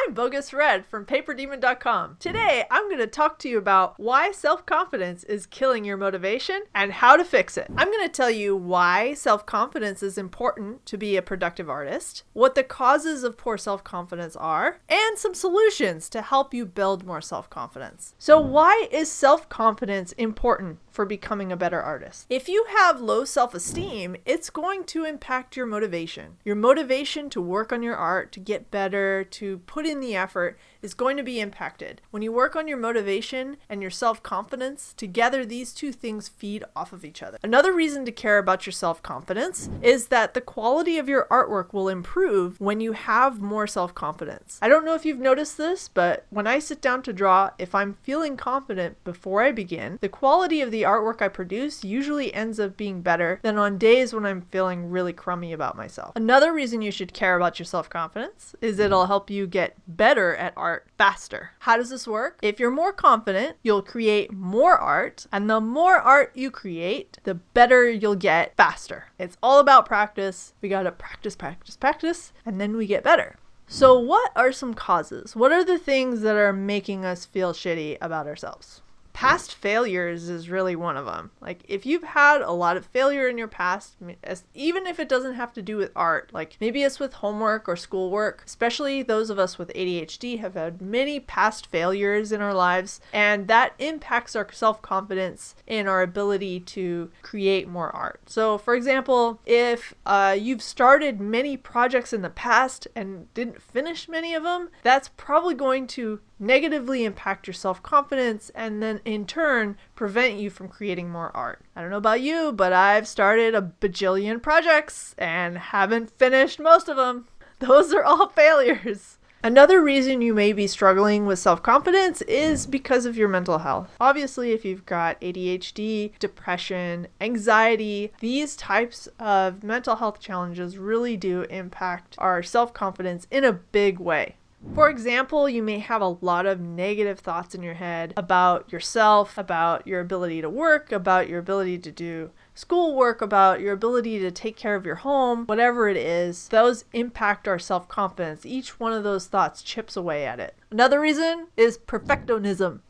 I'm Bogus Red from PaperDemon.com. Today, I'm going to talk to you about why self-confidence is killing your motivation and how to fix it. I'm going to tell you why self-confidence is important to be a productive artist, what the causes of poor self-confidence are, and some solutions to help you build more self-confidence. So why is self-confidence important for becoming a better artist? If you have low self-esteem, it's going to impact your motivation. Your motivation to work on your art, to get better, to put in the effort is going to be impacted. When you work on your motivation and your self-confidence, together these two things feed off of each other. Another reason to care about your self-confidence is that the quality of your artwork will improve when you have more self-confidence. I don't know if you've noticed this, but when I sit down to draw, if I'm feeling confident before I begin, the quality of the artwork I produce usually ends up being better than on days when I'm feeling really crummy about myself. Another reason you should care about your self-confidence is it'll help you get better at art faster. How does this work? If you're more confident, you'll create more art, and the more art you create, the better you'll get faster. It's all about practice. We gotta practice, practice, practice, and then we get better. So what are some causes? What are the things that are making us feel shitty about ourselves? Past failures is really one of them. Like if you've had a lot of failure in your past, even if it doesn't have to do with art, like maybe it's with homework or schoolwork, especially those of us with ADHD have had many past failures in our lives, and that impacts our self-confidence and our ability to create more art. So for example, if you've started many projects in the past and didn't finish many of them, that's probably going to negatively impact your self-confidence and then in turn prevent you from creating more art. I don't know about you, but I've started a bajillion projects and haven't finished most of them. Those are all failures. Another reason you may be struggling with self-confidence is because of your mental health. Obviously, if you've got ADHD, depression, anxiety, these types of mental health challenges really do impact our self-confidence in a big way. For example, you may have a lot of negative thoughts in your head about yourself, about your ability to work, about your ability to do schoolwork, about your ability to take care of your home, whatever it is. Those impact our self-confidence. Each one of those thoughts chips away at it. Another reason is perfectionism.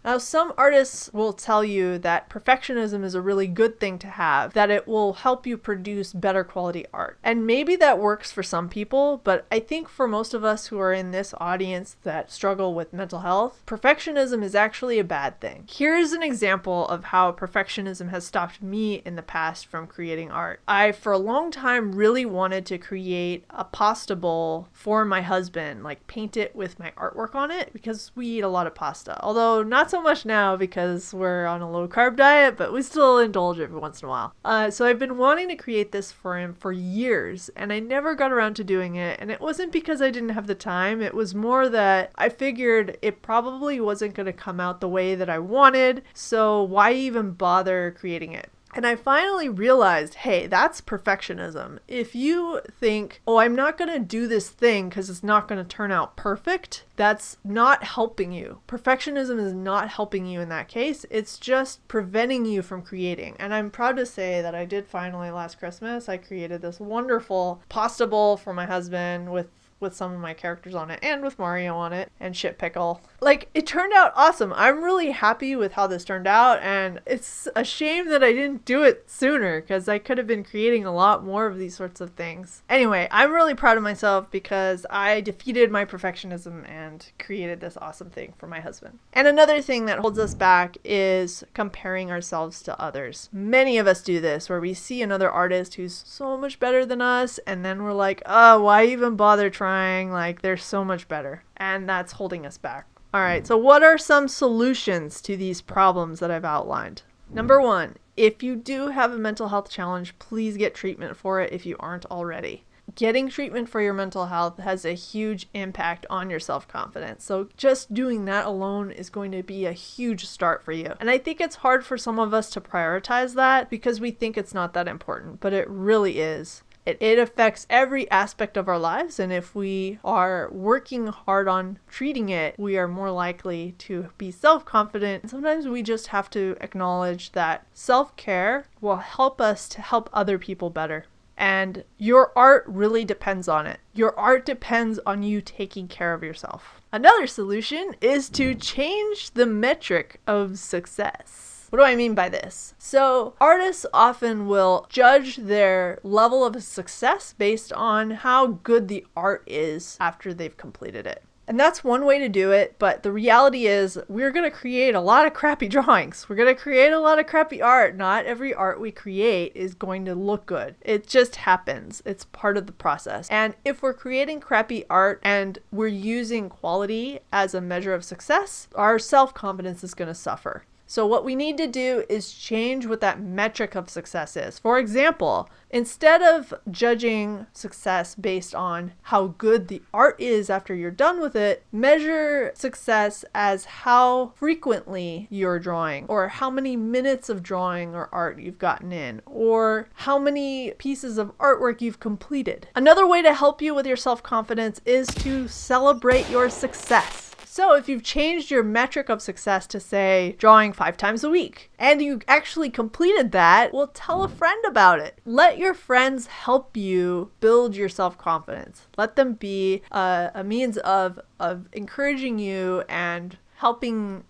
Now, some artists will tell you that perfectionism is a really good thing to have, that it will help you produce better quality art. And maybe that works for some people, but I think for most of us who are in this audience that struggle with mental health, perfectionism is actually a bad thing. Here's an example of how perfectionism has stopped me in the past from creating art. I, for a long time, really wanted to create a pasta bowl for my husband, like paint it with my artwork on it, because we eat a lot of pasta. Although not so much now because we're on a low carb diet, but we still indulge every once in a while. So I've been wanting to create this for him for years, and I never got around to doing it. And it wasn't because I didn't have the time. It was more that I figured it probably wasn't going to come out the way that I wanted, so why even bother creating it? And I finally realized, hey, that's perfectionism. If you think, oh, I'm not going to do this thing because it's not going to turn out perfect, that's not helping you. Perfectionism is not helping you in that case. It's just preventing you from creating. And I'm proud to say that I did finally last Christmas. I created this wonderful pasta bowl for my husband with some of my characters on it and with Mario on it and Shit Pickle. Like, it turned out awesome. I'm really happy with how this turned out, and it's a shame that I didn't do it sooner because I could have been creating a lot more of these sorts of things. Anyway, I'm really proud of myself because I defeated my perfectionism and created this awesome thing for my husband. And another thing that holds us back is comparing ourselves to others. Many of us do this where we see another artist who's so much better than us, and then we're like, oh, why even bother trying? Like, they're so much better. And that's holding us back. All right, so what are some solutions to these problems that I've outlined? Number one, if you do have a mental health challenge, please get treatment for it if you aren't already. Getting treatment for your mental health has a huge impact on your self-confidence. So just doing that alone is going to be a huge start for you. And I think it's hard for some of us to prioritize that because we think it's not that important, but it really is. It affects every aspect of our lives, and if we are working hard on treating it, we are more likely to be self-confident. Sometimes we just have to acknowledge that self-care will help us to help other people better. And your art really depends on it. Your art depends on you taking care of yourself. Another solution is to change the metric of success. What do I mean by this? So artists often will judge their level of success based on how good the art is after they've completed it. And that's one way to do it, but the reality is we're going to create a lot of crappy drawings. We're going to create a lot of crappy art. Not every art we create is going to look good. It just happens. It's part of the process. And if we're creating crappy art and we're using quality as a measure of success, our self-confidence is going to suffer. So what we need to do is change what that metric of success is. For example, instead of judging success based on how good the art is after you're done with it, measure success as how frequently you're drawing, or how many minutes of drawing or art you've gotten in, or how many pieces of artwork you've completed. Another way to help you with your self-confidence is to celebrate your success. So if you've changed your metric of success to say drawing 5 times a week and you actually completed that, well, tell a friend about it. Let your friends help you build your self-confidence. Let them be a means of encouraging you and helping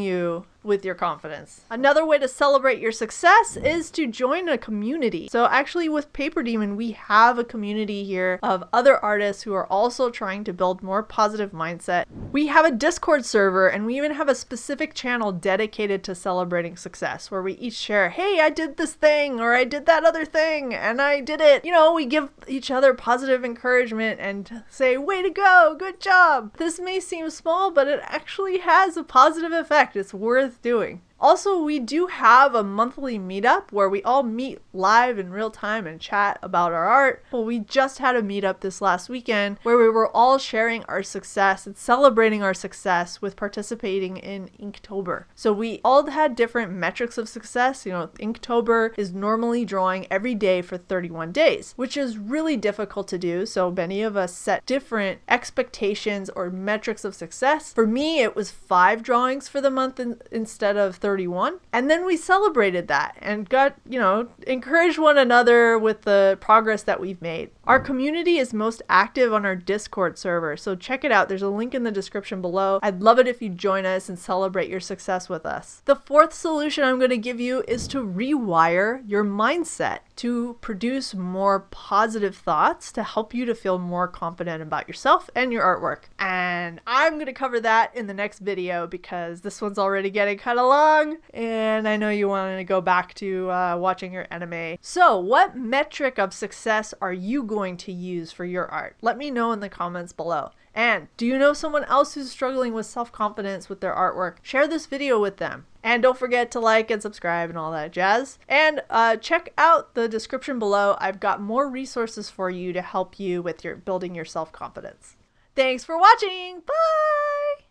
you with your confidence. Another way to celebrate your success is to join a community. So actually with Paper Demon, we have a community here of other artists who are also trying to build more positive mindset. We have a Discord server, and we even have a specific channel dedicated to celebrating success where we each share, hey, I did this thing, or I did that other thing and I did it. You know, we give each other positive encouragement and say, way to go, good job. This may seem small, but it actually has a positive effect. It's worth doing. Also, we do have a monthly meetup where we all meet live in real time and chat about our art. Well, we just had a meetup this last weekend where we were all sharing our success and celebrating our success with participating in Inktober. So we all had different metrics of success. You know, Inktober is normally drawing every day for 31 days, which is really difficult to do. So many of us set different expectations or metrics of success. For me, it was 5 drawings for the month instead of 31. And then we celebrated that and got, encouraged one another with the progress that we've made. Our community is most active on our Discord server, so check it out. There's a link in the description below. I'd love it if you join us and celebrate your success with us. The 4th solution I'm going to give you is to rewire your mindset to produce more positive thoughts to help you to feel more confident about yourself and your artwork. And I'm going to cover that in the next video because this one's already getting kind of long and I know you want to go back to watching your anime. So what metric of success are you going to use for your art? Let me know in the comments below. And do you know someone else who's struggling with self-confidence with their artwork? Share this video with them. And don't forget to like and subscribe and all that jazz. And check out the description below. I've got more resources for you to help you with building your self-confidence. Thanks for watching. Bye!